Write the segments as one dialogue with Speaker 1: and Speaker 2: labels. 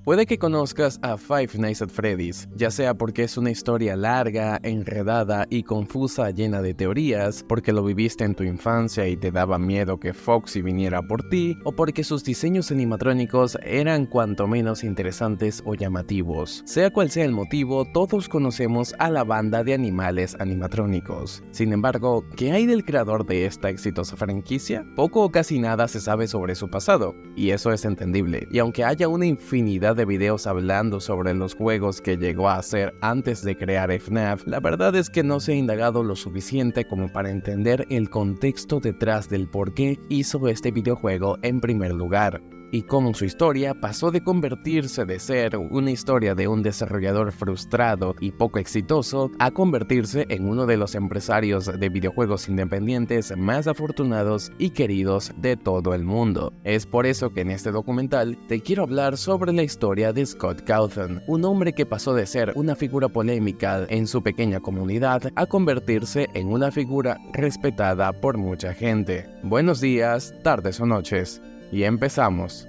Speaker 1: Puede que conozcas a Five Nights at Freddy's, ya sea porque es una historia larga, enredada y confusa llena de teorías, porque lo viviste en tu infancia y te daba miedo que Foxy viniera por ti, o porque sus diseños animatrónicos eran cuanto menos interesantes o llamativos. Sea cual sea el motivo, todos conocemos a la banda de animales animatrónicos. Sin embargo, ¿qué hay del creador de esta exitosa franquicia? Poco o casi nada se sabe sobre su pasado, y eso es entendible. Y aunque haya una infinidad de videos hablando sobre los juegos que llegó a hacer antes de crear FNAF, la verdad es que no se ha indagado lo suficiente como para entender el contexto detrás del por qué hizo este videojuego en primer lugar, y cómo su historia pasó de convertirse de ser una historia de un desarrollador frustrado y poco exitoso a convertirse en uno de los empresarios de videojuegos independientes más afortunados y queridos de todo el mundo. Es por eso que en este documental te quiero hablar sobre la historia de Scott Cawthon, un hombre que pasó de ser una figura polémica en su pequeña comunidad a convertirse en una figura respetada por mucha gente. Buenos días, tardes o noches. Y empezamos.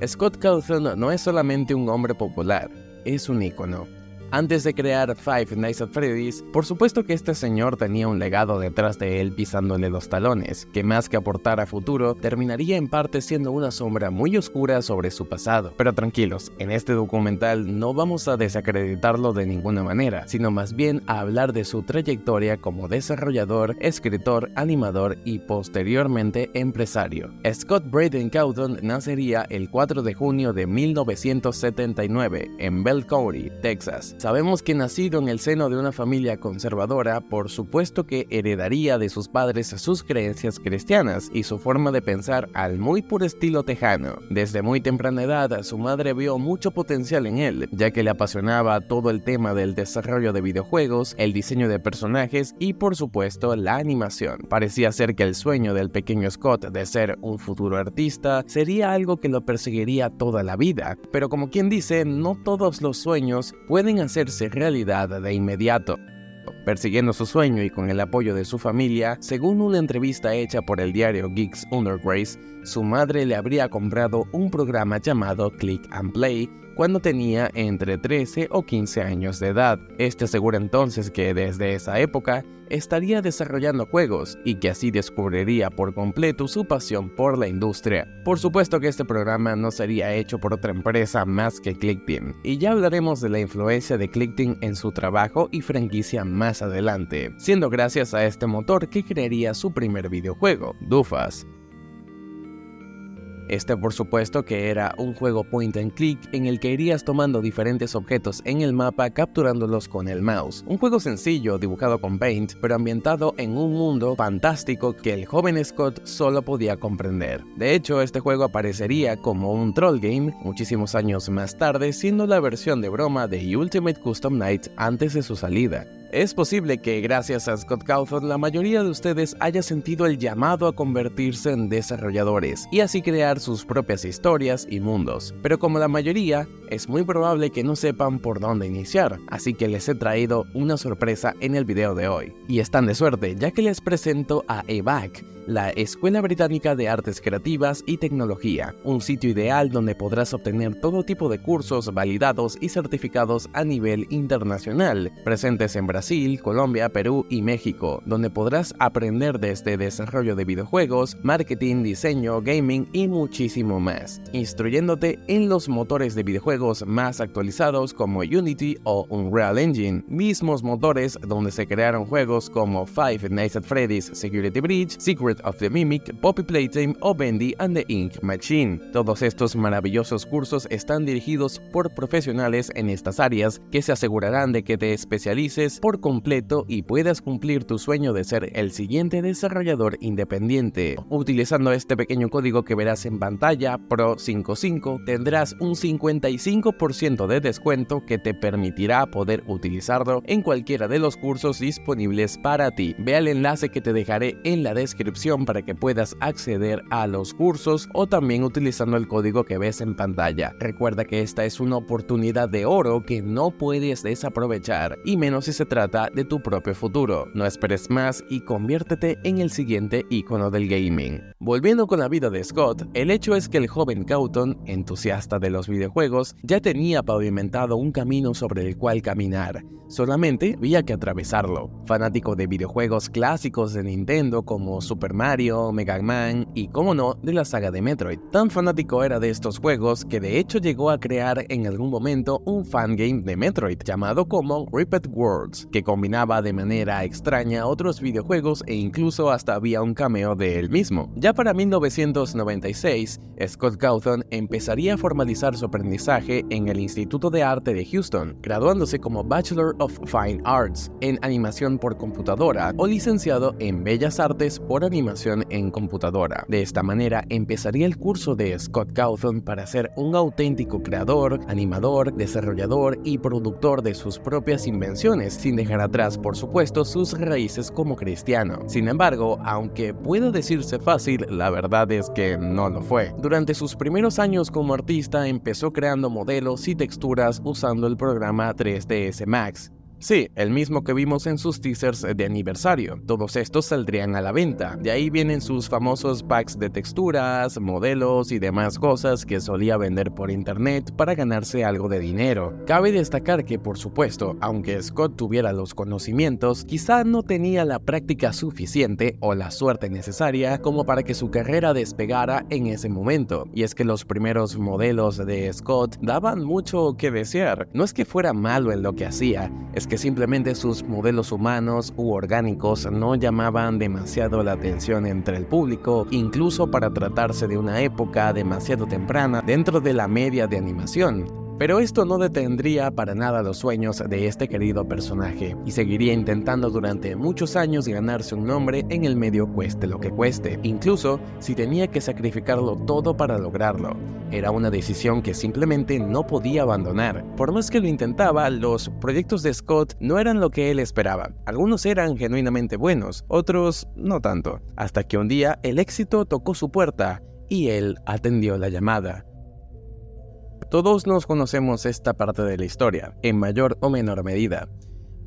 Speaker 1: Scott Cawthon no es solamente un hombre popular, es un ícono. Antes de crear Five Nights at Freddy's, por supuesto que este señor tenía un legado detrás de él pisándole los talones, que más que aportar a futuro, terminaría en parte siendo una sombra muy oscura sobre su pasado. Pero tranquilos, en este documental no vamos a desacreditarlo de ninguna manera, sino más bien a hablar de su trayectoria como desarrollador, escritor, animador y posteriormente empresario. Scott Braden Cawthon nacería el 4 de junio de 1979 en Bell County, Texas. Sabemos que nacido en el seno de una familia conservadora, por supuesto que heredaría de sus padres sus creencias cristianas y su forma de pensar al muy puro estilo tejano. Desde muy temprana edad, su madre vio mucho potencial en él, ya que le apasionaba todo el tema del desarrollo de videojuegos, el diseño de personajes y por supuesto la animación. Parecía ser que el sueño del pequeño Scott de ser un futuro artista sería algo que lo perseguiría toda la vida, pero como quien dice, no todos los sueños pueden hacerse realidad de inmediato. Persiguiendo su sueño y con el apoyo de su familia, según una entrevista hecha por el diario Geeks Under Grace, su madre le habría comprado un programa llamado Click and Play cuando tenía entre 13 o 15 años de edad. Este asegura entonces que desde esa época estaría desarrollando juegos y que así descubriría por completo su pasión por la industria. Por supuesto que este programa no sería hecho por otra empresa más que ClickTeam, y ya hablaremos de la influencia de ClickTeam en su trabajo y franquicia más adelante, siendo gracias a este motor que crearía su primer videojuego, Dufus. Este por supuesto que era un juego point and click en el que irías tomando diferentes objetos en el mapa capturándolos con el mouse. Un juego sencillo dibujado con Paint, pero ambientado en un mundo fantástico que el joven Scott solo podía comprender. De hecho, este juego aparecería como un troll game muchísimos años más tarde, siendo la versión de broma de Ultimate Custom Night antes de su salida. Es posible que gracias a Scott Cawthon la mayoría de ustedes haya sentido el llamado a convertirse en desarrolladores y así crear sus propias historias y mundos, pero como la mayoría, es muy probable que no sepan por dónde iniciar, así que les he traído una sorpresa en el video de hoy. Y están de suerte, ya que les presento a EVAC, la Escuela Británica de Artes Creativas y Tecnología, un sitio ideal donde podrás obtener todo tipo de cursos validados y certificados a nivel internacional, presentes en Brasil, Colombia, Perú y México, donde podrás aprender desde desarrollo de videojuegos, marketing, diseño, gaming y muchísimo más, instruyéndote en los motores de videojuegos más actualizados como Unity o Unreal Engine, mismos motores donde se crearon juegos como Five Nights at Freddy's Security Breach, Secret of the Mimic, Poppy Playtime o Bendy and the Ink Machine. Todos estos maravillosos cursos están dirigidos por profesionales en estas áreas que se asegurarán de que te especialices por completo y puedas cumplir tu sueño de ser el siguiente desarrollador independiente. Utilizando este pequeño código que verás en pantalla, PRO55, tendrás un 55% de descuento que te permitirá poder utilizarlo en cualquiera de los cursos disponibles para ti. Ve al enlace que te dejaré en la descripción suscripción para que puedas acceder a los cursos o también utilizando el código que ves en pantalla. Recuerda que esta es una oportunidad de oro que no puedes desaprovechar, y menos si se trata de tu propio futuro. No esperes más y conviértete en el siguiente ícono del gaming. Volviendo con la vida de Scott, el hecho es que el joven Cawthon, entusiasta de los videojuegos, ya tenía pavimentado un camino sobre el cual caminar. Solamente había que atravesarlo. Fanático de videojuegos clásicos de Nintendo como Super Mario, Mega Man y, como no, de la saga de Metroid. Tan fanático era de estos juegos que de hecho llegó a crear en algún momento un fangame de Metroid llamado como Ripped Worlds, que combinaba de manera extraña otros videojuegos e incluso hasta había un cameo de él mismo. Ya para 1996, Scott Cawthon empezaría a formalizar su aprendizaje en el Instituto de Arte de Houston, graduándose como Bachelor of Fine Arts en animación por computadora o licenciado en Bellas Artes por animación en computadora. De esta manera empezaría el curso de Scott Cawthon para ser un auténtico creador, animador, desarrollador y productor de sus propias invenciones, sin dejar atrás, por supuesto, sus raíces como cristiano. Sin embargo, aunque pueda decirse fácil, la verdad es que no lo fue. Durante sus primeros años como artista empezó creando modelos y texturas usando el programa 3ds Max. Sí, el mismo que vimos en sus teasers de aniversario. Todos estos saldrían a la venta. De ahí vienen sus famosos packs de texturas, modelos y demás cosas que solía vender por internet para ganarse algo de dinero. Cabe destacar que, por supuesto, aunque Scott tuviera los conocimientos, quizá no tenía la práctica suficiente o la suerte necesaria como para que su carrera despegara en ese momento. Y es que los primeros modelos de Scott daban mucho que desear. No es que fuera malo en lo que hacía, es que simplemente sus modelos humanos u orgánicos no llamaban demasiado la atención entre el público, incluso para tratarse de una época demasiado temprana dentro de la media de animación. Pero esto no detendría para nada los sueños de este querido personaje, y seguiría intentando durante muchos años ganarse un nombre en el medio cueste lo que cueste, incluso si tenía que sacrificarlo todo para lograrlo. Era una decisión que simplemente no podía abandonar. Por más que lo intentaba, los proyectos de Scott no eran lo que él esperaba. Algunos eran genuinamente buenos, otros no tanto. Hasta que un día el éxito tocó su puerta y él atendió la llamada. Todos nos conocemos esta parte de la historia, en mayor o menor medida.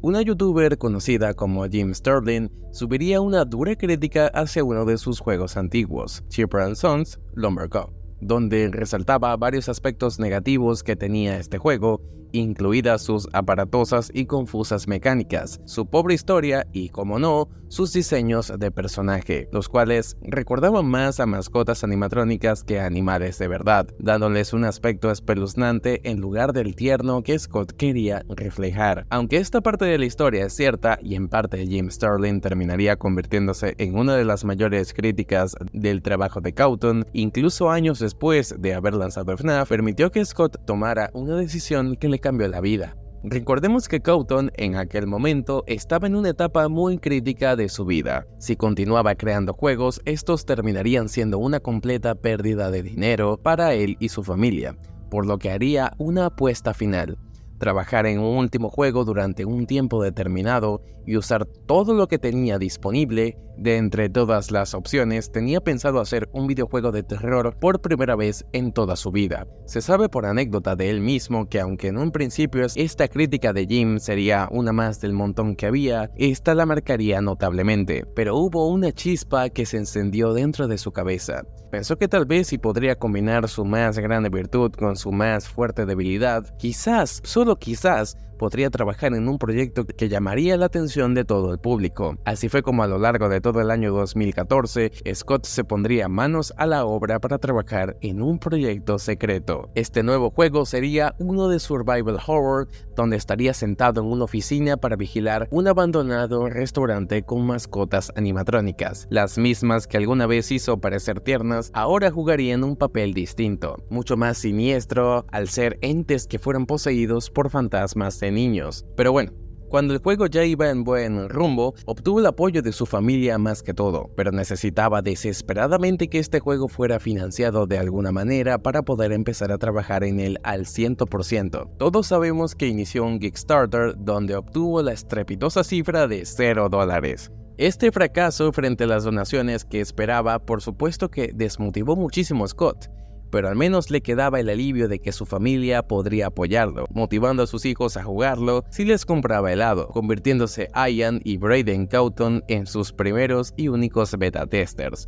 Speaker 1: Una youtuber conocida como Jim Sterling subiría una dura crítica hacia uno de sus juegos antiguos, Chipper & Sons Lumber Co., donde resaltaba varios aspectos negativos que tenía este juego, incluidas sus aparatosas y confusas mecánicas, su pobre historia y, como no, sus diseños de personaje, los cuales recordaban más a mascotas animatrónicas que a animales de verdad, dándoles un aspecto espeluznante en lugar del tierno que Scott quería reflejar. Aunque esta parte de la historia es cierta y en parte Jim Sterling terminaría convirtiéndose en una de las mayores críticas del trabajo de Cawthon, incluso años después de haber lanzado FNAF, permitió que Scott tomara una decisión que le cambió la vida. Recordemos que Cawthon en aquel momento estaba en una etapa muy crítica de su vida. Si continuaba creando juegos, estos terminarían siendo una completa pérdida de dinero para él y su familia, por lo que haría una apuesta final: trabajar en un último juego durante un tiempo determinado y usar todo lo que tenía disponible. De entre todas las opciones, tenía pensado hacer un videojuego de terror por primera vez en toda su vida. Se sabe por anécdota de él mismo que, aunque en un principio esta crítica de Jim sería una más del montón que había, esta la marcaría notablemente, pero hubo una chispa que se encendió dentro de su cabeza. Pensó que tal vez si podría combinar su más grande virtud con su más fuerte debilidad, quizás, solo quizás, podría trabajar en un proyecto que llamaría la atención de todo el público. Así fue como a lo largo de todo el año 2014, Scott se pondría manos a la obra para trabajar en un proyecto secreto. Este nuevo juego sería uno de survival horror, donde estaría sentado en una oficina para vigilar un abandonado restaurante con mascotas animatrónicas. Las mismas que alguna vez hizo parecer tiernas, ahora jugarían un papel distinto, mucho más siniestro, al ser entes que fueron poseídos por fantasmas de niños. Pero bueno, cuando el juego ya iba en buen rumbo, obtuvo el apoyo de su familia más que todo, pero necesitaba desesperadamente que este juego fuera financiado de alguna manera para poder empezar a trabajar en él al 100%. Todos sabemos que inició un Kickstarter donde obtuvo la estrepitosa cifra de $0. Este fracaso frente a las donaciones que esperaba, por supuesto que desmotivó muchísimo a Scott, pero al menos le quedaba el alivio de que su familia podría apoyarlo, motivando a sus hijos a jugarlo si les compraba helado, convirtiéndose Ian y Braden Cawthon en sus primeros y únicos beta testers.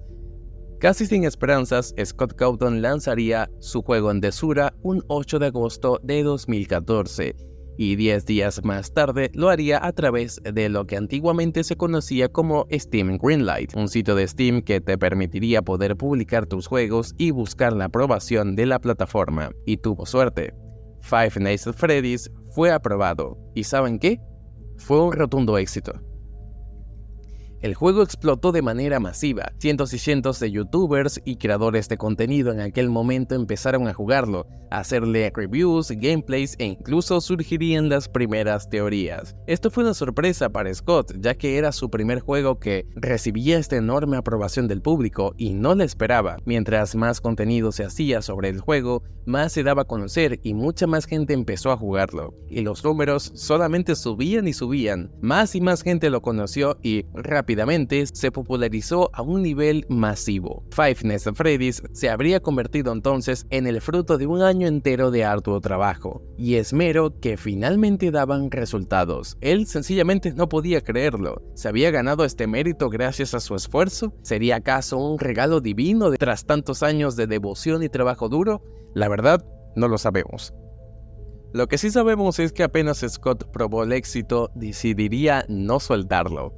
Speaker 1: Casi sin esperanzas, Scott Cawthon lanzaría su juego en Desura un 8 de agosto de 2014, y 10 días más tarde lo haría a través de lo que antiguamente se conocía como Steam Greenlight, un sitio de Steam que te permitiría poder publicar tus juegos y buscar la aprobación de la plataforma. Y tuvo suerte. Five Nights at Freddy's fue aprobado. ¿Y saben qué? Fue un rotundo éxito. El juego explotó de manera masiva. Cientos y cientos de youtubers y creadores de contenido en aquel momento empezaron a jugarlo, a hacerle reviews, gameplays e incluso surgirían las primeras teorías. Esto fue una sorpresa para Scott, ya que era su primer juego que recibía esta enorme aprobación del público y no la esperaba. Mientras más contenido se hacía sobre el juego, más se daba a conocer y mucha más gente empezó a jugarlo. Y los números solamente subían y subían. Más y más gente lo conoció y rápidamente se popularizó a un nivel masivo. Five Nights at Freddy's se habría convertido entonces en el fruto de un año entero de arduo trabajo y esmero que finalmente daban resultados. Él sencillamente no podía creerlo. ¿Se había ganado este mérito gracias a su esfuerzo? ¿Sería acaso un regalo divino tras tantos años de devoción y trabajo duro? La verdad, no lo sabemos. Lo que sí sabemos es que apenas Scott probó el éxito, decidiría no soltarlo.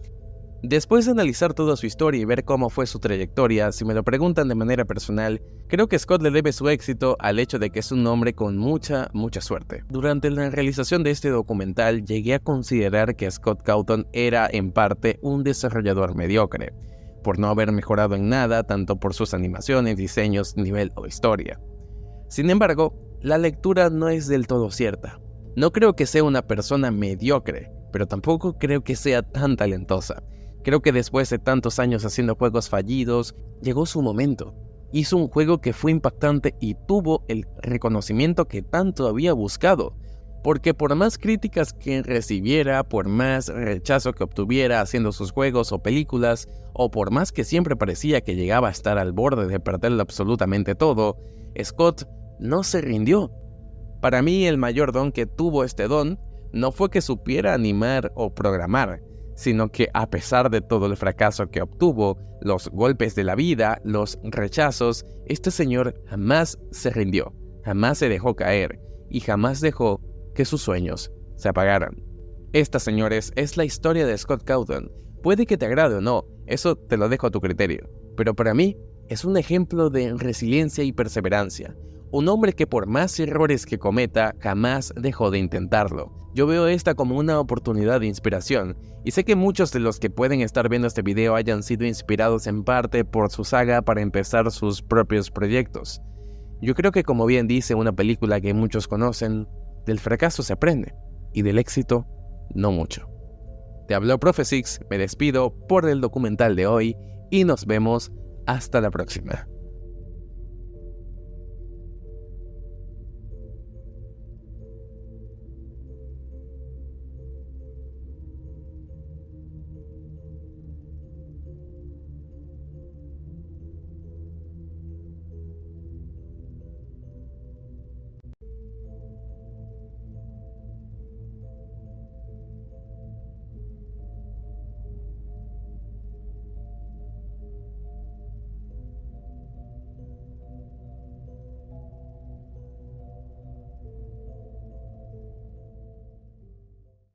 Speaker 1: Después de analizar toda su historia y ver cómo fue su trayectoria, si me lo preguntan de manera personal, creo que Scott le debe su éxito al hecho de que es un hombre con mucha suerte. Durante la realización de este documental, llegué a considerar que Scott Cawthon era en parte un desarrollador mediocre, por no haber mejorado en nada, tanto por sus animaciones, diseños, nivel o historia. Sin embargo, la lectura no es del todo cierta. No creo que sea una persona mediocre, pero tampoco creo que sea tan talentosa. Creo que después de tantos años haciendo juegos fallidos, llegó su momento. Hizo un juego que fue impactante y tuvo el reconocimiento que tanto había buscado. Porque por más críticas que recibiera, por más rechazo que obtuviera haciendo sus juegos o películas, o por más que siempre parecía que llegaba a estar al borde de perderlo absolutamente todo, Scott no se rindió. Para mí el mayor don que tuvo este don no fue que supiera animar o programar, sino que a pesar de todo el fracaso que obtuvo, los golpes de la vida, los rechazos, este señor jamás se rindió, jamás se dejó caer y jamás dejó que sus sueños se apagaran. Esta, señores, es la historia de Scott Cawthon. Puede que te agrade o no, eso te lo dejo a tu criterio, pero para mí es un ejemplo de resiliencia y perseverancia. Un hombre que por más errores que cometa, jamás dejó de intentarlo. Yo veo esta como una oportunidad de inspiración, y sé que muchos de los que pueden estar viendo este video hayan sido inspirados en parte por su saga para empezar sus propios proyectos. Yo creo que, como bien dice una película que muchos conocen, del fracaso se aprende, y del éxito, no mucho. Te habló Profe6, me despido por el documental de hoy, y nos vemos hasta la próxima.